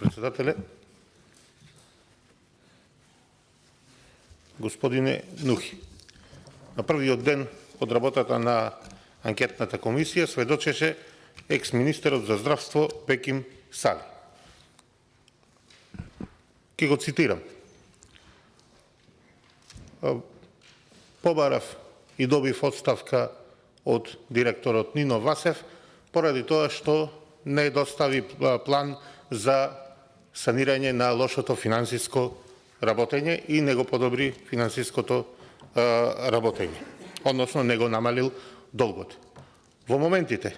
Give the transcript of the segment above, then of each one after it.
председателе. Господине Нухи, на првиот ден од работата на анкетната комисија сведочеше екс-министерот за здравство Беким Сали. Ке го цитирам. Побарав и добив отставка од директорот Нино Васев поради тоа што не достави план за санирање на лошото финансиско работење и не го подобри финансиското работење, односно не го намалил долгот. Во моментите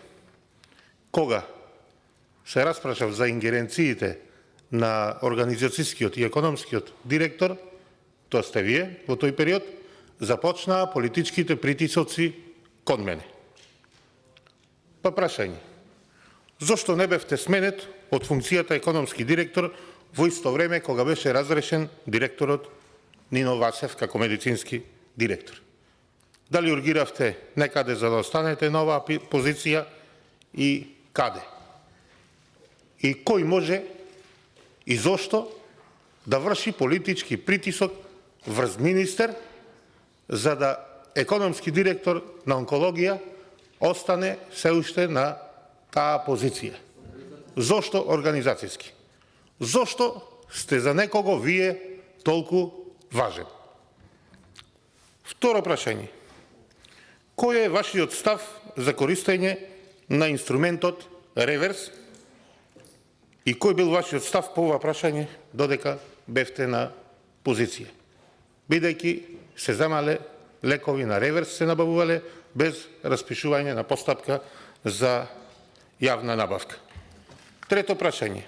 кога се распрашав за ингеренциите на организацијскиот и економскиот директор, тоа сте вие во тој период, започнаа политичките притисоци кон мене. Па прашање, зошто не бевте сменет од функцијата економски директор во исто време кога беше разрешен директорот Нино Васев како медицински директор? Дали ургиравте некаде за да останете на оваа позиција и каде? И кој може и зошто да врши политички притисок врз министер за да економски директор на онкологија остане се уште на таа позиција? Зошто организацијски? Зошто сте за некого вие толку важен? Второ прашање. Кој е вашиот став за користење на инструментот реверс и кој бил вашиот став по ова прашање додека бевте на позиција? Бидејќи се земале лекови на реверс, се набавувале без распишување на постапка за јавна набавка. Трето прашање.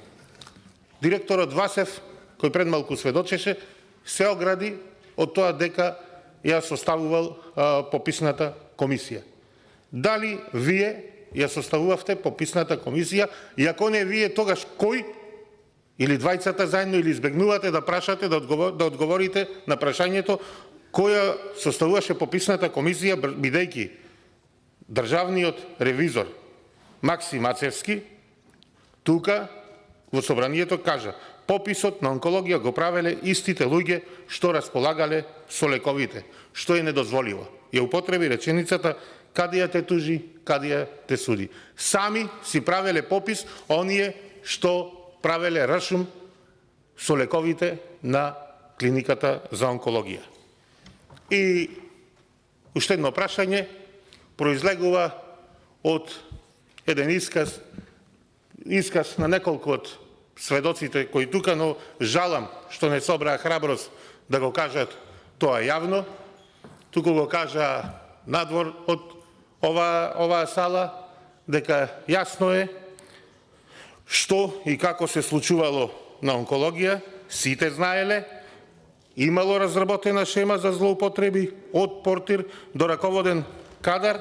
Директорот Васев, кој пред малку сведочеше, се огради од тоа дека ја составувал пописната комисија. Дали вие ја составувавте пописната комисија и ако не вие, тогаш кој или двајцата заедно или избегнувате да прашате, да одговорите на прашањето која составуваше пописната комисија, бидејќи државниот ревизор Максим Ацевски тука во собранието кажа: пописот на онкологија го правеле истите луѓе што располагале со лековите, што е недозволиво. Ја употреби реченицата: каде ја те тужи, каде ја те суди. Сами си правеле попис оние што правеле рашум со лековите на клиниката за онкологија. И уште едно прашање произлегува од еден исказ на неколку од сведоците кои тука, но жалам што не собраа храброст да го кажат тоа јавно. Туку го кажа надвор од оваа сала, дека јасно е што и како се случувало на онкологија, сите знаеле, имало разработена шема за злоупотреби од портир до раководен кадар.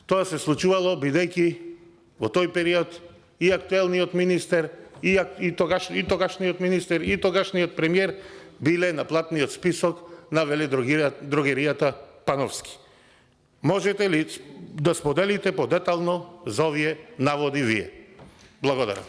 Тоа се случувало бидејќи во тој период и актуелниот министер, и тогашниот министер, и тогашниот премиер биле на платниот список на веледрогеријата Пановски. Можете ли да споделите подетално за овие наводи вие? Благодарам.